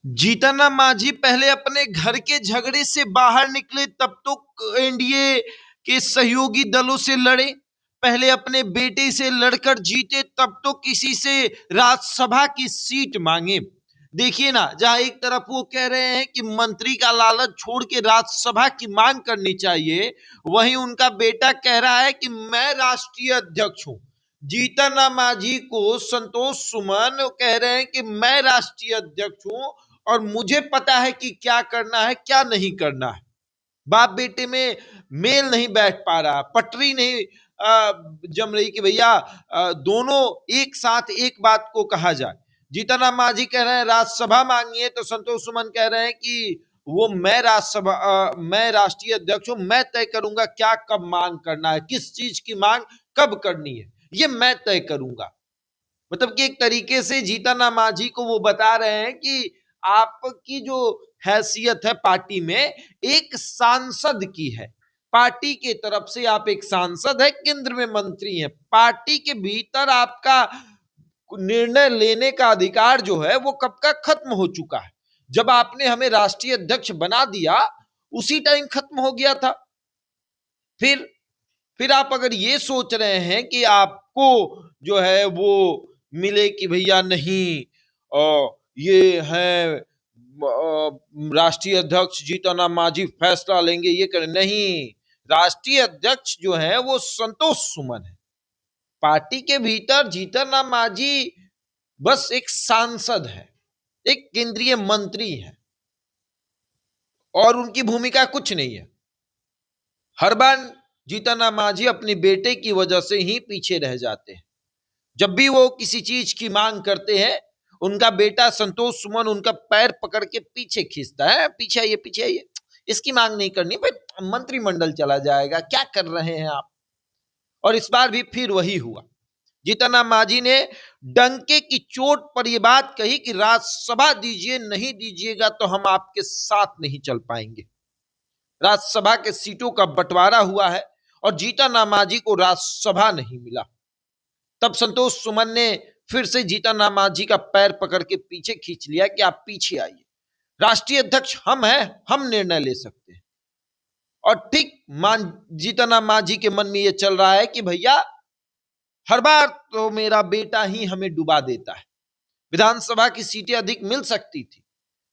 जीतन मांझी पहले अपने घर के झगड़े से बाहर निकले, तब तो एनडीए के सहयोगी दलों से लड़े। पहले अपने बेटे से लड़कर जीते, तब तो किसी से राज्यसभा की सीट मांगे। देखिए ना, जहां एक तरफ वो कह रहे हैं कि मंत्री का लालच छोड़ के राज्यसभा की मांग करनी चाहिए, वहीं उनका बेटा कह रहा है कि मैं राष्ट्रीय अध्यक्ष हूं। जीतन मांझी को संतोष सुमन कह रहे हैं कि मैं राष्ट्रीय अध्यक्ष हूं और मुझे पता है कि क्या करना है क्या नहीं करना है। बाप बेटे में मेल नहीं बैठ पा रहा, पटरी नहीं जम रही कि भैया दोनों एक साथ एक बात को कहा जाए। जीतन राम मांझी कह रहे हैं राज्यसभा मांगिए, तो संतोष सुमन कह रहे हैं कि वो मैं राष्ट्रीय अध्यक्ष हूं, मैं तय करूंगा क्या कब मांग करना है, किस चीज की मांग कब करनी है, ये मैं तय करूंगा। मतलब कि एक तरीके से जीतन राम मांझी को वो बता रहे हैं कि आपकी जो हैसियत है पार्टी में एक सांसद की है, पार्टी के तरफ से आप एक सांसद है, केंद्र में मंत्री हैं, पार्टी के भीतर आपका निर्णय लेने का अधिकार जो है वो कब का खत्म हो चुका है। जब आपने हमें राष्ट्रीय अध्यक्ष बना दिया उसी टाइम खत्म हो गया था। फिर आप अगर ये सोच रहे हैं कि आपको जो है वो मिले कि भैया नहीं ये है राष्ट्रीय अध्यक्ष जीतन राम मांझी फैसला लेंगे, ये करें, नहीं, राष्ट्रीय अध्यक्ष जो है वो संतोष सुमन है। पार्टी के भीतर जीतन राम मांझी बस एक सांसद है, एक केंद्रीय मंत्री है और उनकी भूमिका कुछ नहीं है। हर बार जीतन राम मांझी अपने बेटे की वजह से ही पीछे रह जाते हैं। जब भी वो किसी चीज की मांग करते हैं, उनका बेटा संतोष सुमन उनका पैर पकड़ के पीछे खींचता है, पीछे आइए, इसकी मांग नहीं करनी, भाई मंत्रिमंडल चला जाएगा, क्या कर रहे हैं आप। और इस बार भी फिर वही हुआ। जीतन राम मांझी ने डंके की चोट पर यह बात कही कि राज्यसभा दीजिए, नहीं दीजिएगा तो हम आपके साथ नहीं चल पाएंगे। राज्यसभा के सीटों का बंटवारा हुआ है और जीतन राम मांझी को राज्यसभा नहीं मिला। तब संतोष सुमन ने फिर से जीतन राम मांझी का पैर पकड़ के पीछे खींच लिया कि आप पीछे आइए, राष्ट्रीय अध्यक्ष हम हैं, हम निर्णय ले सकते हैं। और ठीक जीतन राम मांझी के मन में यह चल रहा है कि भैया हर बार तो मेरा बेटा ही हमें डुबा देता है। विधानसभा की सीटें अधिक मिल सकती थी,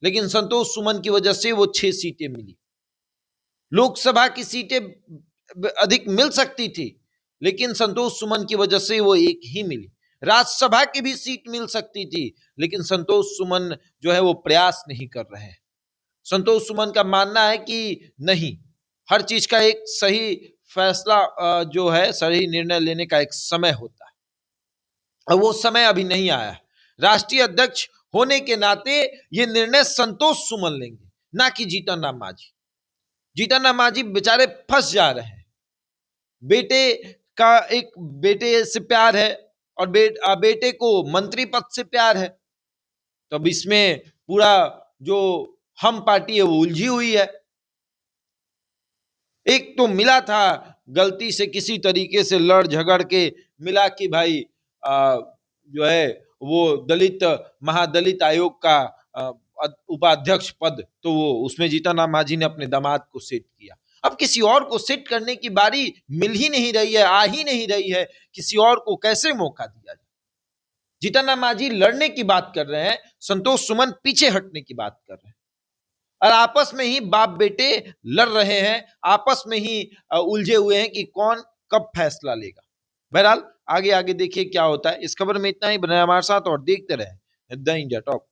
लेकिन संतोष सुमन की वजह से वो 6 सीटें मिली। लोकसभा की सीटें अधिक मिल सकती थी, लेकिन संतोष सुमन की वजह से वो एक ही मिली। राज्यसभा की भी सीट मिल सकती थी, लेकिन संतोष सुमन जो है वो प्रयास नहीं कर रहे हैं। संतोष सुमन का मानना है कि नहीं, हर चीज का एक सही फैसला जो है, सही निर्णय लेने का एक समय होता है और वो समय अभी नहीं आया। राष्ट्रीय अध्यक्ष होने के नाते ये निर्णय संतोष सुमन लेंगे, ना कि जीतन राम मांझी। जीतन राम मांझी बेचारे फंस जा रहे हैं। बेटे से प्यार है और बेटे को मंत्री पद से प्यार है, तो अब इसमें पूरा जो हम पार्टी है वो उलझी हुई है। एक तो मिला था गलती से किसी तरीके से लड़ झगड़ के मिला कि भाई जो है वो महादलित आयोग का उपाध्यक्ष पद, तो वो उसमें जीतन राम मांझी ने अपने दामाद को सेट किया। अब किसी और को सेट करने की बारी मिल ही नहीं रही है, आ ही नहीं रही है, किसी और को कैसे मौका दिया जाए। जीतन राम मांझी लड़ने की बात कर रहे हैं, संतोष सुमन पीछे हटने की बात कर रहे हैं और आपस में ही बाप बेटे लड़ रहे हैं, आपस में ही उलझे हुए हैं कि कौन कब फैसला लेगा। बहरहाल आगे देखिए क्या होता है। इस खबर में इतना ही, बने हमारे साथ और देखते रहे द इंडिया टॉक।